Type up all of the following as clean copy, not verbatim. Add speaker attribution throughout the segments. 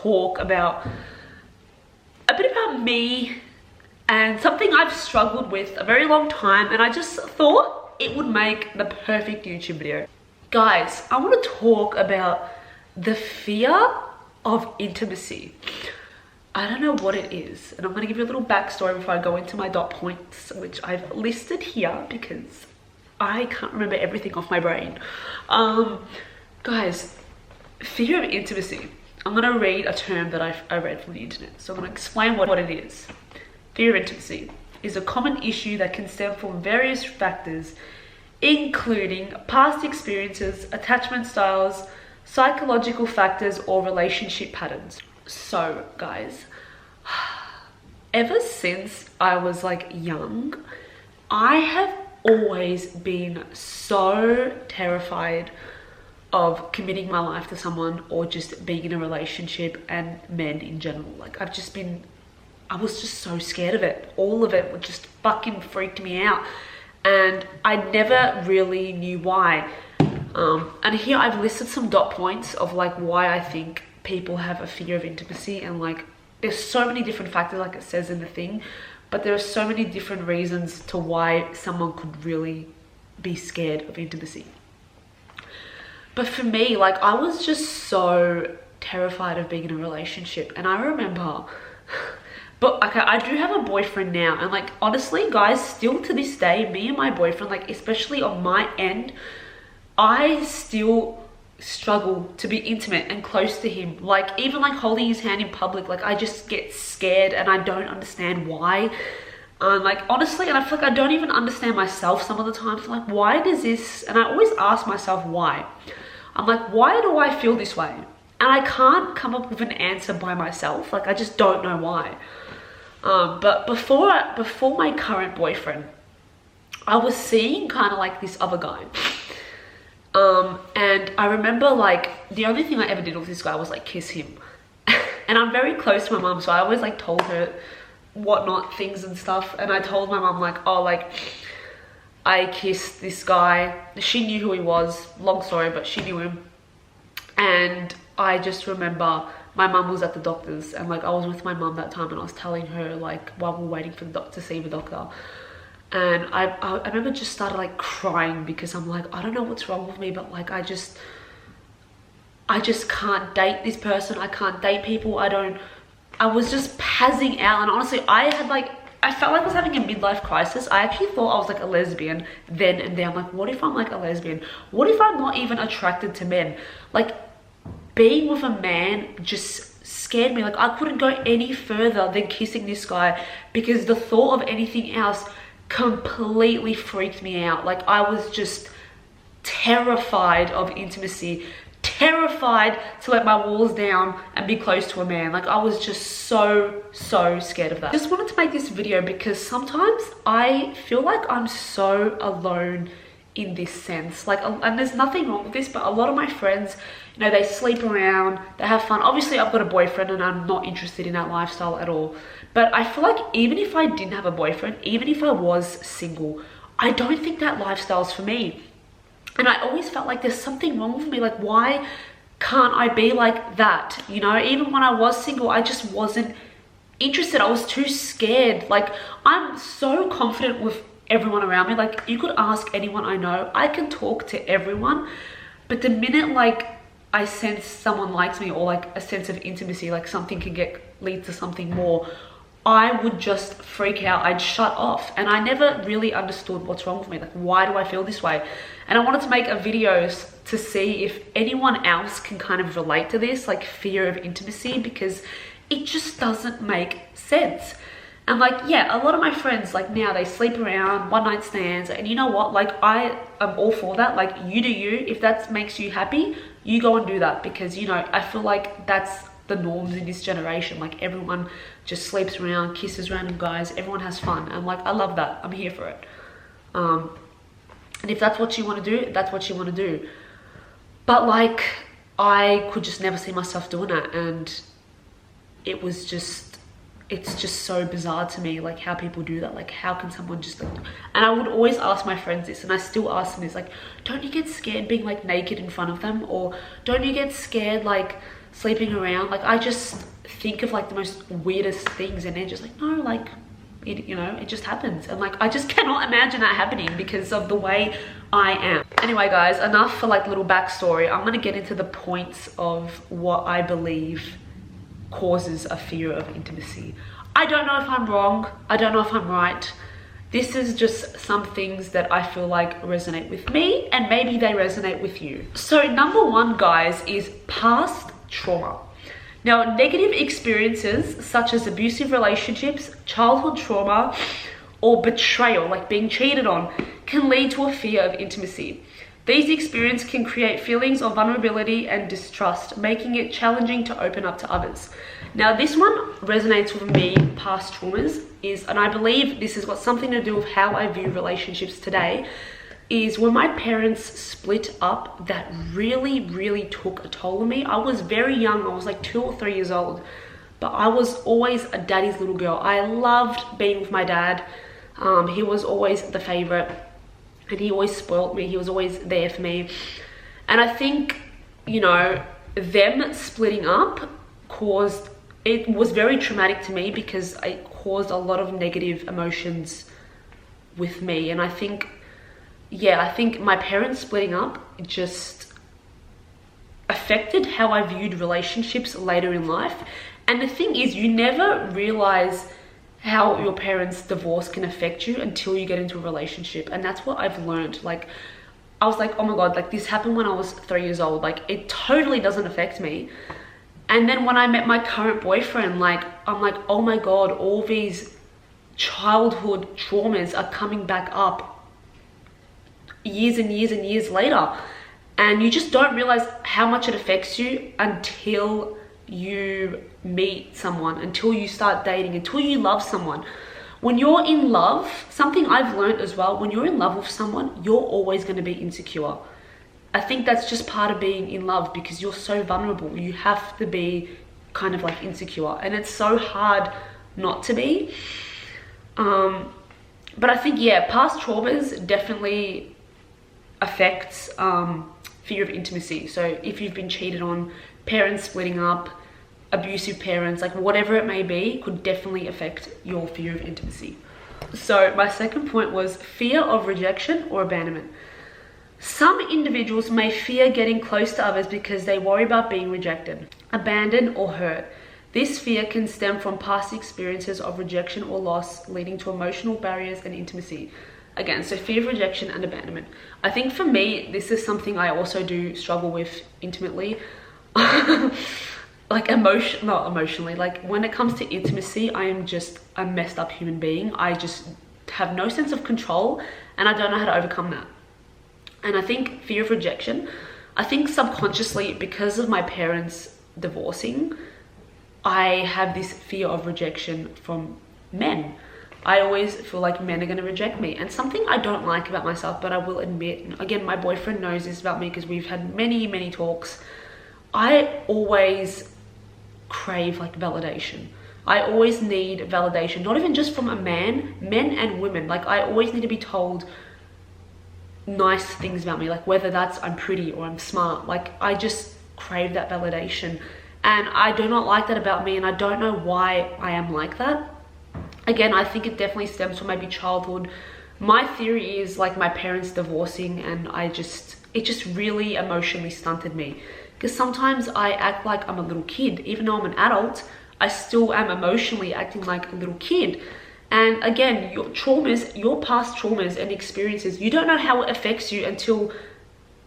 Speaker 1: talk about a bit about me and something I've struggled with a very long time, and I just thought it would make the perfect YouTube video. Guys, I want to talk about the fear of intimacy. I don't know what it is, and I'm going to give you a little backstory before I go into my dot points, which I've listed here because I can't remember everything off my brain. Guys, fear of intimacy. I'm going to read a term that I read from the internet. So I'm going to explain what it is. Fear of intimacy is a common issue that can stem from various factors, including past experiences, attachment styles, psychological factors, or relationship patterns. So guys, ever since I was like young, I have always been so terrified of committing my life to someone or just being in a relationship, and men in general. Like I was just so scared of it. All of it would just fucking freaked me out, and I never really knew why. And here I've listed some dot points of like why I think people have a fear of intimacy, and like there's so many different factors, like it says in the thing, but there are so many different reasons to why someone could really be scared of intimacy. But for me, like I was just so terrified of being in a relationship. And I remember, but okay, I do have a boyfriend now, and like honestly guys, still to this day, me and my boyfriend, like especially on my end, I still struggle to be intimate and close to him. Like even like holding his hand in public, like I just get scared and I don't understand why. Like honestly, and I feel like I don't even understand myself some of the times. Like why does this, and I always ask myself why. I'm like, why do I feel this way? And I can't come up with an answer by myself. Like I just don't know why. But before my current boyfriend, I was seeing kind of like this other guy. And I remember like the only thing I ever did with this guy was like kiss him. And I'm very close to my mom, so I always like told her whatnot things and stuff. And I told my mom like, oh, like I kissed this guy. She knew who he was, long story, but she knew him. And I just remember my mum was at the doctor's, and like I was with my mum that time, and I was telling her like while we were waiting for the doctor to see the doctor. And I remember just started like crying because I'm like, I don't know what's wrong with me, but like I just can't date this person. I can't date people. I was just passing out. And honestly, I felt like I was having a midlife crisis. I actually thought I was like a lesbian then and there. I'm like, what if I'm like a lesbian? What if I'm not even attracted to men? Like being with a man just scared me. Like I couldn't go any further than kissing this guy because the thought of anything else completely freaked me out. Like I was just terrified of intimacy, terrified to let my walls down and be close to a man. Like I was just so scared of that. I just wanted to make this video because sometimes I feel like I'm so alone in this sense. Like, and there's nothing wrong with this, but a lot of my friends, you know, they sleep around, they have fun. Obviously I've got a boyfriend and I'm not interested in that lifestyle at all. But I feel like even if I didn't have a boyfriend, even if I was single, I don't think that lifestyle's for me. And I always felt like there's something wrong with me. Like, why can't I be like that? You know, even when I was single, I just wasn't interested. I was too scared. Like, I'm so confident with everyone around me. Like, you could ask anyone I know. I can talk to everyone. But the minute, like, I sense someone likes me or, like, a sense of intimacy, like something can lead to something more, I would just freak out. I'd shut off. And I never really understood what's wrong with me. Like, why do I feel this way? And I wanted to make a video to see if anyone else can kind of relate to this, like fear of intimacy, because it just doesn't make sense. And like, yeah, a lot of my friends, like now they sleep around, one night stands, and you know what? Like I am all for that. Like you do you. If that makes you happy, you go and do that, because, you know, I feel like that's the norms in this generation. Like everyone just sleeps around, kisses random guys, everyone has fun, and like I love that. I'm here for it. And if that's what you want to do, that's what you want to do. But like I could just never see myself doing that, and it's just so bizarre to me, like how people do that. Like how can someone just, and I would always ask my friends this, and I still ask them this, like, don't you get scared being like naked in front of them? Or don't you get scared like sleeping around. Like, I just think of like the most weirdest things, and they're just like, no, like, it, you know, it just happens. And like, I just cannot imagine that happening because of the way I am. Anyway, guys, enough for like little backstory. I'm gonna get into the points of what I believe causes a fear of intimacy. I don't know if I'm wrong. I don't know if I'm right. This is just some things that I feel like resonate with me, and maybe they resonate with you. So number one, guys, is past trauma. Now, negative experiences such as abusive relationships, childhood trauma, or betrayal, like being cheated on, can lead to a fear of intimacy. These experiences can create feelings of vulnerability and distrust, making it challenging to open up to others. Now, this one resonates with me, past traumas, and I believe this has got something to do with how I view relationships today, is when my parents split up, that really took a toll on me. I was very young, I was like 2 or 3 years old, but I was always a daddy's little girl. I loved being with my dad. He was always the favorite, and he always spoilt me. He was always there for me. And I think, you know, them splitting up it was very traumatic to me because it caused a lot of negative emotions with me. And I think, yeah, I think my parents splitting up just affected how I viewed relationships later in life. And the thing is, you never realize how your parents' divorce can affect you until you get into a relationship. And that's what I've learned. Like, I was like, oh my God, like this happened when I was 3 years old. Like, it totally doesn't affect me. And then when I met my current boyfriend, like, I'm like, oh my God, all these childhood traumas are coming back up years and years and years later. And you just don't realize how much it affects you until you meet someone, until you start dating, until you love someone. When you're in love, something I've learned as well, when you're in love with someone, you're always going to be insecure. I think that's just part of being in love, because you're so vulnerable. You have to be kind of like insecure, and it's so hard not to be. But I think, yeah, past traumas definitely affects fear of intimacy. So if you've been cheated on, parents splitting up, abusive parents, like whatever it may be, could definitely affect your fear of intimacy. So my second point was fear of rejection or abandonment. Some individuals may fear getting close to others because they worry about being rejected, abandoned, or hurt. This fear can stem from past experiences of rejection or loss, leading to emotional barriers and intimacy. Again, so fear of rejection and abandonment. I think for me, this is something I also do struggle with intimately. Like not emotionally, like when it comes to intimacy, I am just a messed up human being. I just have no sense of control, and I don't know how to overcome that. And I think fear of rejection, I think subconsciously, because of my parents divorcing, I have this fear of rejection from men. I always feel like men are going to reject me, and something I don't like about myself, but I will admit, again, my boyfriend knows this about me because we've had many talks. I always crave like validation. I always need validation, not even just from a man, men and women. Like, I always need to be told nice things about me, like whether that's I'm pretty or I'm smart. Like, I just crave that validation, and I do not like that about me, and I don't know why I am like that. Again, I think it definitely stems from maybe childhood. My theory is like my parents divorcing, and it just really emotionally stunted me, because sometimes I act like I'm a little kid. Even though I'm an adult, I still am emotionally acting like a little kid. And again, your traumas, your past traumas and experiences, you don't know how it affects you until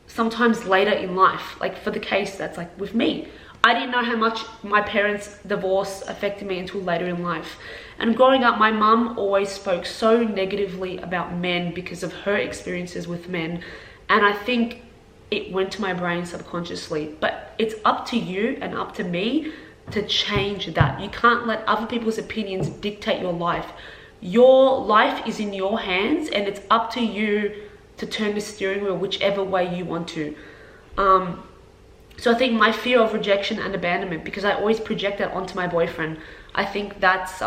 Speaker 1: sometimes later in life. Like for the case that's like with me, I didn't know how much my parents' divorce affected me until later in life. And growing up, my mum always spoke so negatively about men because of her experiences with men. And I think it went to my brain subconsciously. But it's up to you and up to me to change that. You can't let other people's opinions dictate your life. Your life is in your hands, and it's up to you to turn the steering wheel whichever way you want to. So I think my fear of rejection and abandonment, because I always project that onto my boyfriend, I think that's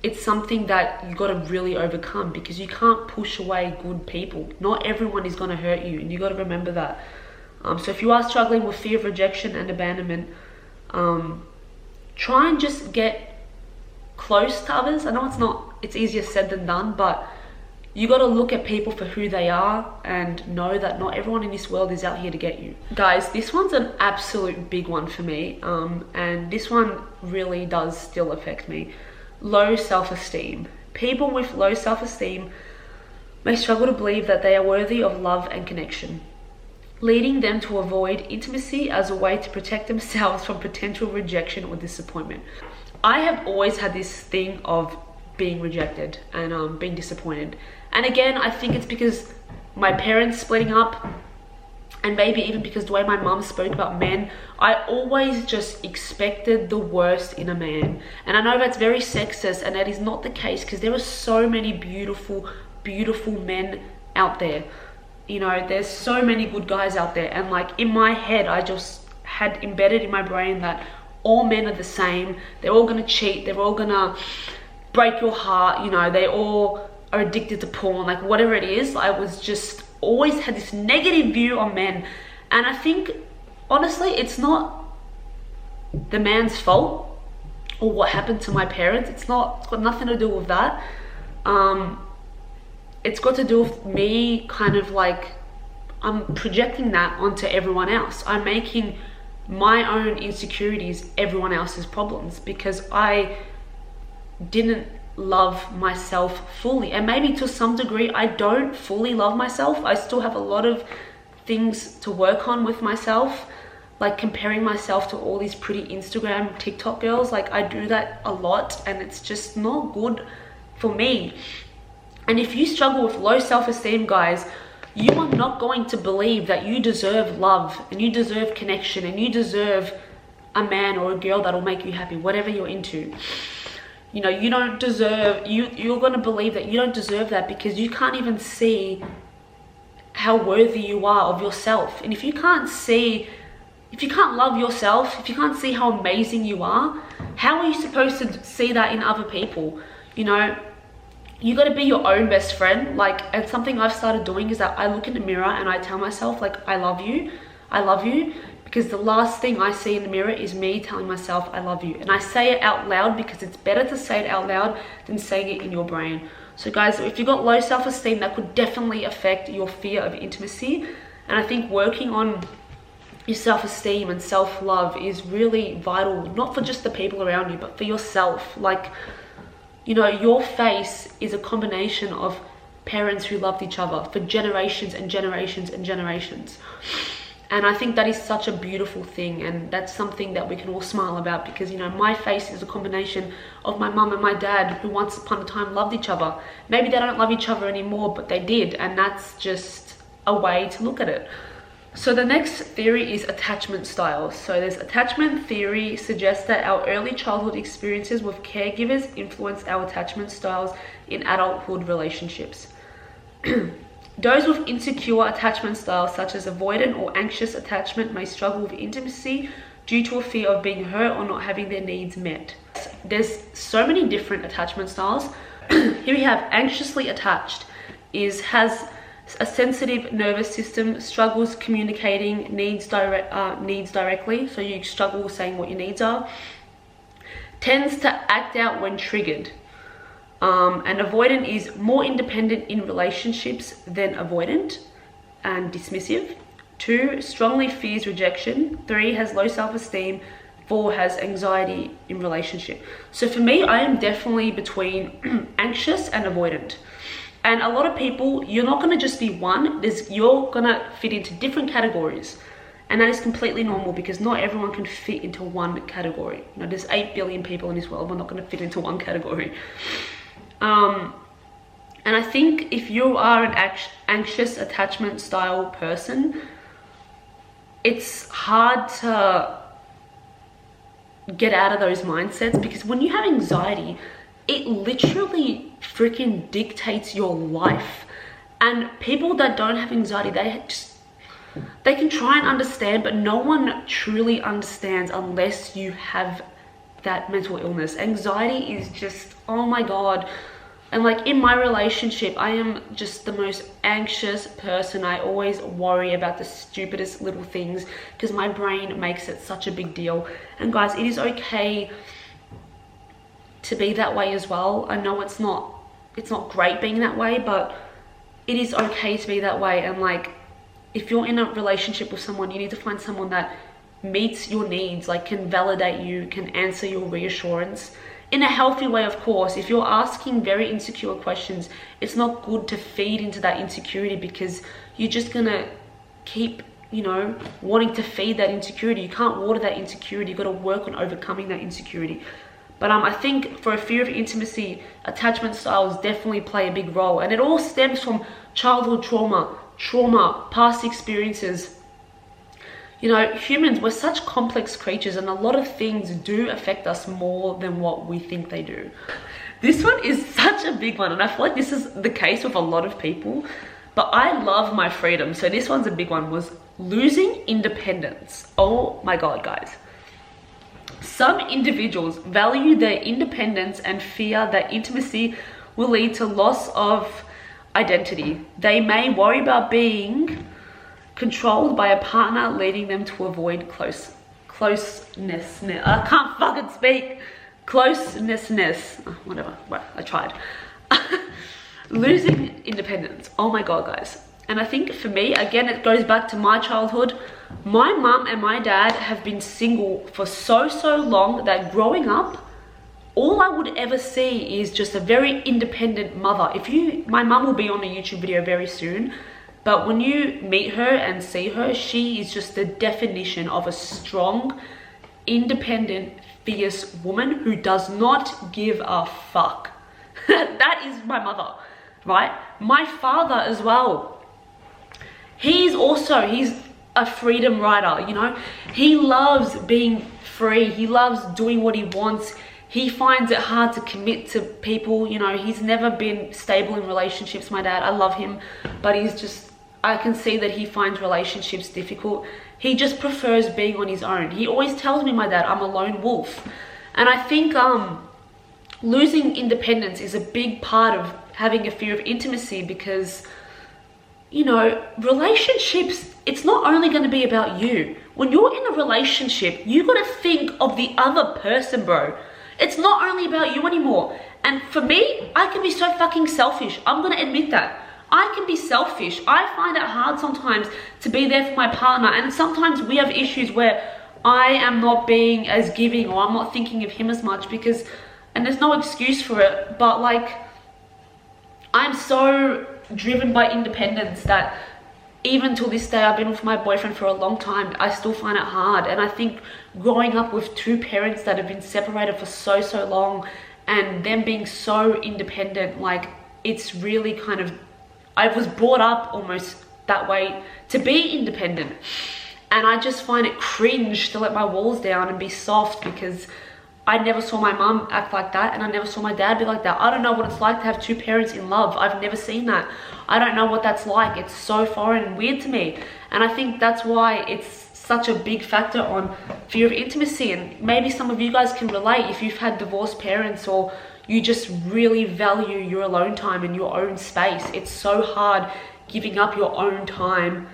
Speaker 1: it's something that you got to really overcome, because you can't push away good people. Not everyone is going to hurt you, and you got to remember that. So if you are struggling with fear of rejection and abandonment, try and just get close to others. I know it's easier said than done, but you got to look at people for who they are and know that not everyone in this world is out here to get you. Guys, this one's an absolute big one for me, and this one really does still affect me. Low self-esteem. People with low self-esteem may struggle to believe that they are worthy of love and connection, leading them to avoid intimacy as a way to protect themselves from potential rejection or disappointment. I have always had this thing of being rejected and being disappointed. And again, I think it's because my parents splitting up, and maybe even because the way my mum spoke about men, I always just expected the worst in a man. And I know that's very sexist, and that is not the case, because there are so many beautiful, beautiful men out there. You know, there's so many good guys out there. And like in my head, I just had embedded in my brain that all men are the same. They're all gonna cheat. They're all gonna break your heart. You know, they all are addicted to porn, like whatever it is. I was just always had this negative view on men. And I think, honestly, it's not the man's fault or what happened to my parents. It's got nothing to do with that. It's got to do with me kind of like, I'm projecting that onto everyone else. I'm making my own insecurities everyone else's problems because I didn't love myself fully. And maybe to some degree, I don't fully love myself. I still have a lot of things to work on with myself, like comparing myself to all these pretty Instagram, TikTok girls. Like I do that a lot, and it's just not good for me. And if you struggle with low self-esteem, guys, you are not going to believe that you deserve love and you deserve connection and you deserve a man or a girl that'll make you happy, whatever you're into. You know, you don't deserve, you're going to believe that you don't deserve that because you can't even see how worthy you are of yourself. And if you can't love yourself, if you can't see how amazing you are, how are you supposed to see that in other people? You know, you got to be your own best friend. Like, and something I've started doing is that I look in the mirror and I tell myself, like, I love you, because the last thing I see in the mirror is me telling myself I love you. And I say it out loud because it's better to say it out loud than saying it in your brain. So guys, if you've got low self-esteem, that could definitely affect your fear of intimacy. And I think working on your self-esteem and self-love is really vital, not for just the people around you, but for yourself. Like, you know, your face is a combination of parents who loved each other for generations and generations and generations. And I think that is such a beautiful thing, and that's something that we can all smile about because, you know, my face is a combination of my mum and my dad who once upon a time loved each other. Maybe they don't love each other anymore, but they did, and that's just a way to look at it. So the next theory is attachment styles. So there's attachment theory suggests that our early childhood experiences with caregivers influence our attachment styles in adulthood relationships. Those with insecure attachment styles, such as avoidant or anxious attachment, may struggle with intimacy due to a fear of being hurt or not having their needs met. There's so many different attachment styles. Here we have anxiously attached, has a sensitive nervous system, struggles communicating needs directly, so you struggle saying what your needs are, tends to act out when triggered. And avoidant is more independent in relationships than avoidant and dismissive. 2, strongly fears rejection. 3, has low self-esteem. 4, has anxiety in relationship. So for me, I am definitely between anxious and avoidant. And a lot of people, you're not going to just be one. You're going to fit into different categories. And that is completely normal because not everyone can fit into one category. You know, there's 8 billion people in this world. We're not going to fit into one category. And I think if you are an anxious attachment style person, it's hard to get out of those mindsets because when you have anxiety, it literally freaking dictates your life. And people that don't have anxiety, they can try and understand, but no one truly understands unless you have that mental illness. Anxiety is just, oh my God, And like in my relationship, I am just the most anxious person. I always worry about the stupidest little things because my brain makes it such a big deal. And guys, it is okay to be that way as well. I know it's not great being that way, but it is okay to be that way. And like, if you're in a relationship with someone, you need to find someone that meets your needs, like can validate you, can answer your reassurance in a healthy way, of course. If you're asking very insecure questions, it's not good to feed into that insecurity, because you're just gonna keep, you know, wanting to feed that insecurity. You can't water that insecurity. You've got to work on overcoming that insecurity. But I think for a fear of intimacy, attachment styles definitely play a big role, and it all stems from childhood trauma, past experiences. You know, humans, we're such complex creatures, and a lot of things do affect us more than what we think they do. This one is such a big one, and I feel like this is the case with a lot of people, but I love my freedom. So this one's a big one, was losing independence. Oh my God, guys. Some individuals value their independence and fear that intimacy will lead to loss of identity. They may worry about being controlled by a partner, leading them to avoid closeness. I can't fucking speak. Closeness. Oh, whatever. Well, I tried. Losing independence. Oh my God, guys. And I think for me, again, it goes back to my childhood. My mum and my dad have been single for so long that growing up, all I would ever see is just a very independent mother. My mum will be on a YouTube video very soon, but when you meet her and see her, she is just the definition of a strong, independent, fierce woman who does not give a fuck. That is my mother, right? My father as well. He's a freedom rider, you know? He loves being free. He loves doing what he wants. He finds it hard to commit to people, you know? He's never been stable in relationships, my dad. I love him, but I can see that he finds relationships difficult. He just prefers being on his own. He always tells me, my dad, I'm a lone wolf. And I think losing independence is a big part of having a fear of intimacy, because, you know, relationships, it's not only going to be about you. When you're in a relationship, you got to think of the other person, bro. It's not only about you anymore. And for me, I can be so fucking selfish. I'm going to admit that. I can be selfish. I find it hard sometimes to be there for my partner, and sometimes we have issues where I am not being as giving, or I'm not thinking of him as much, because, and there's no excuse for it, but like, I'm so driven by independence that even till this day, I've been with my boyfriend for a long time, I still find it hard. And I think growing up with two parents that have been separated for so long, and them being so independent, like, it's really kind of, I was brought up almost that way to be independent, and I just find it cringe to let my walls down and be soft, because I never saw my mum act like that, and I never saw my dad be like that. I don't know what it's like to have two parents in love. I've never seen that. I don't know what that's like. It's so foreign and weird to me, and I think that's why it's such a big factor on fear of intimacy. And maybe some of you guys can relate if you've had divorced parents, or you just really value your alone time and your own space. It's so hard giving up your own time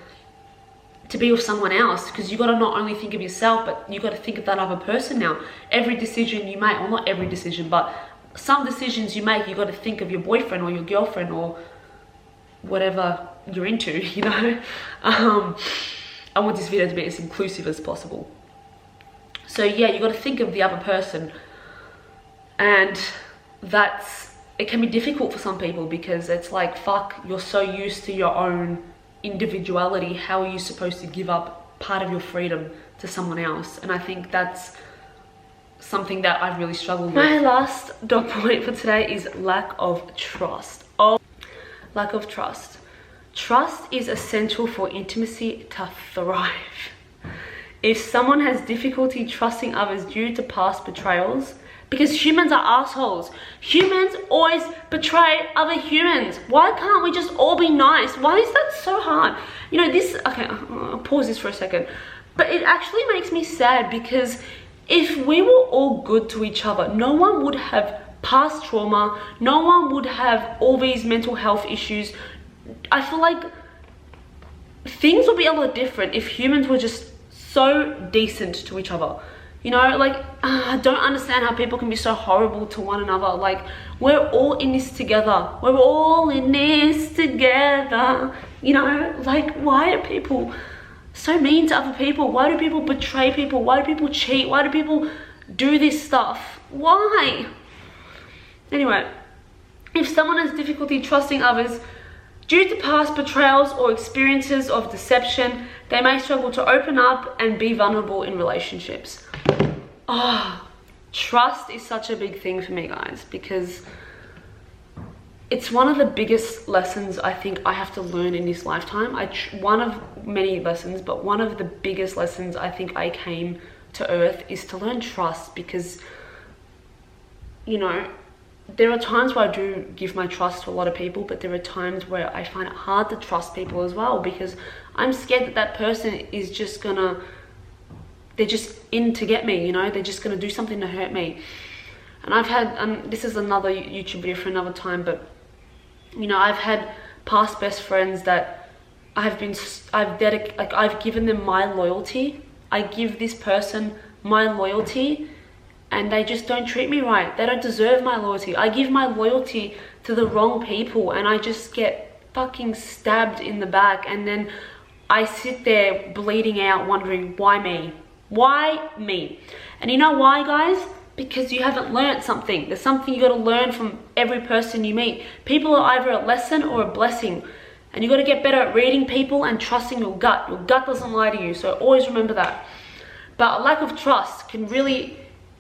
Speaker 1: to be with someone else, because you got to not only think of yourself, but you got to think of that other person now. Every decision you make, well, not every decision, but some decisions you make, you got to think of your boyfriend or your girlfriend or whatever you're into, you know. I want this video to be as inclusive as possible. So yeah, you got to think of the other person, and it can be difficult for some people, because it's like, fuck, you're so used to your own individuality. How are you supposed to give up part of your freedom to someone else? And I think that's something that I've really struggled with. My last dot point for today is lack of trust. Lack of trust. Trust is essential for intimacy to thrive. If someone has difficulty trusting others due to past betrayals, because humans are assholes. Humans always betray other humans. Why can't we just all be nice? Why is that so hard? You know, okay, I'll pause this for a second. But it actually makes me sad, because if we were all good to each other, no one would have past trauma. No one would have all these mental health issues. I feel like things would be a lot different if humans were just so decent to each other. You know, like, I don't understand how people can be so horrible to one another. Like, we're all in this together. We're all in this together. You know, like, why are people so mean to other people? Why do people betray people? Why do people cheat? Why do people do this stuff? Why? Anyway, if someone has difficulty trusting others due to past betrayals or experiences of deception, they may struggle to open up and be vulnerable in relationships. Oh, trust is such a big thing for me, guys, because it's one of the biggest lessons I think I have to learn in this lifetime. One of many lessons, but one of the biggest lessons I think I came to earth is to learn trust, because, you know, there are times where I do give my trust to a lot of people, but there are times where I find it hard to trust people as well, because I'm scared that that person is just gonna, they're just in to get me, you know, they're just gonna do something to hurt me. And I've had, this is another YouTube video for another time, but, you know, I've had past best friends that I've given them my loyalty. I give this person my loyalty, and they just don't treat me right. They don't deserve my loyalty. I give my loyalty to the wrong people, and I just get fucking stabbed in the back, and then I sit there bleeding out wondering, why me? Why me? And you know why, guys? Because you haven't learned something. There's something you got to learn from every person you meet. People are either a lesson or a blessing, and you got to get better at reading people and trusting your gut. Your gut doesn't lie to you, so always remember that. But a lack of trust can really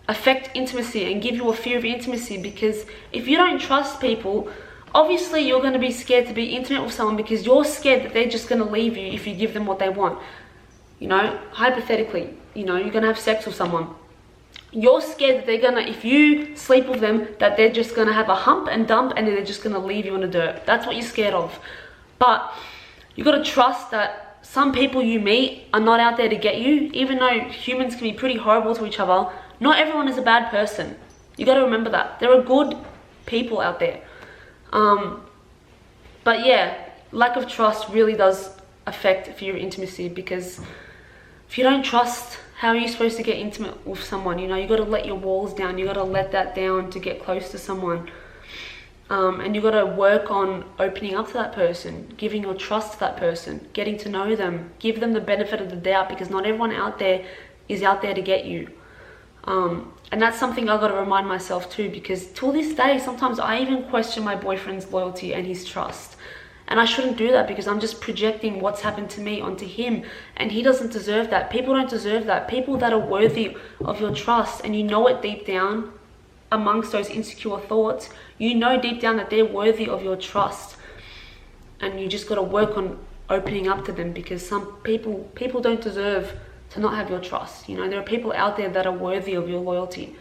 Speaker 1: affect intimacy and give you a fear of intimacy, because if you don't trust people, obviously you're going to be scared to be intimate with someone, because you're scared that they're just going to leave you if you give them what they want. You know, hypothetically, you know, you're going to have sex with someone. You're scared that they're going to, if you sleep with them, that they're just going to have a hump and dump, and then they're just going to leave you in the dirt. That's what you're scared of. But you got to trust that some people you meet are not out there to get you. Even though humans can be pretty horrible to each other, not everyone is a bad person. You got to remember that. There are good people out there. But yeah, lack of trust really does affect fear of intimacy, because if you don't trust, how are you supposed to get intimate with someone? You know, you got to let your walls down. You got to let that down to get close to someone. And you got to work on opening up to that person, giving your trust to that person, getting to know them, give them the benefit of the doubt, because not everyone out there is out there to get you. And that's something I got to remind myself too, because till this day, sometimes I even question my boyfriend's loyalty and his trust. And I shouldn't do that, because I'm just projecting what's happened to me onto him, and he doesn't deserve that. People don't deserve that. People that are worthy of your trust, and you know it deep down, amongst those insecure thoughts, you know deep down that they're worthy of your trust, and you just got to work on opening up to them, because some people don't deserve to not have your trust. You know, there are people out there that are worthy of your loyalty.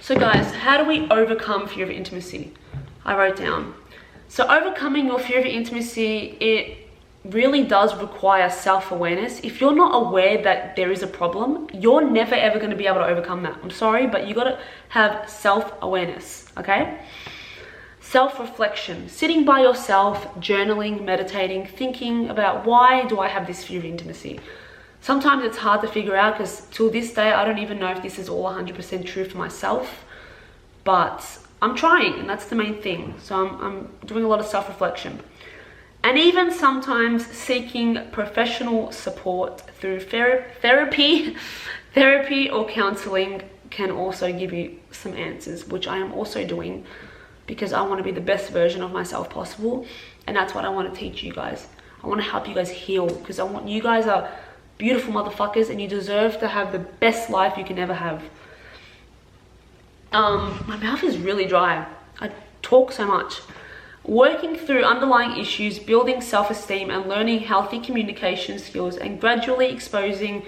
Speaker 1: So guys, how do we overcome fear of intimacy? I wrote down, so overcoming your fear of intimacy, it really does require self-awareness. If you're not aware that there is a problem, you're never ever going to be able to overcome that. I'm sorry, but you got to have self-awareness, okay? Self-reflection, sitting by yourself, journaling, meditating, thinking about, why do I have this fear of intimacy? Sometimes it's hard to figure out, because till this day, I don't even know if this is all 100% true for myself, but I'm trying, and that's the main thing. So I'm doing a lot of self-reflection. And even sometimes seeking professional support through therapy or counseling can also give you some answers, which I am also doing, because I want to be the best version of myself possible. And that's what I want to teach you guys. I want to help you guys heal, because I want, you guys are beautiful motherfuckers, and you deserve to have the best life you can ever have. My mouth is really dry. I talk so much. Working through underlying issues, building self-esteem, and learning healthy communication skills, and gradually exposing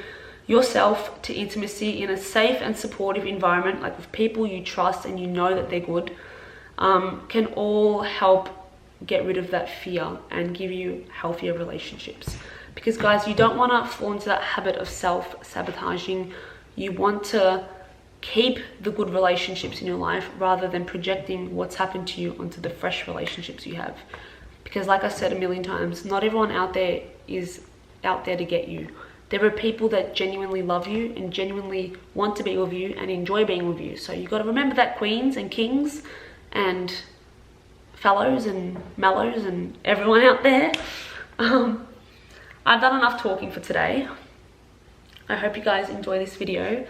Speaker 1: yourself to intimacy in a safe and supportive environment, like with people you trust and you know that they're good, can all help get rid of that fear and give you healthier relationships. Because guys, you don't want to fall into that habit of self-sabotaging. You want to keep the good relationships in your life rather than projecting what's happened to you onto the fresh relationships you have. Because like I said a million times, not everyone out there is out there to get you. There are people that genuinely love you and genuinely want to be with you and enjoy being with you. So you got to remember that, queens and kings and fellows and mellows and everyone out there. I've done enough talking for today. I hope you guys enjoy this video.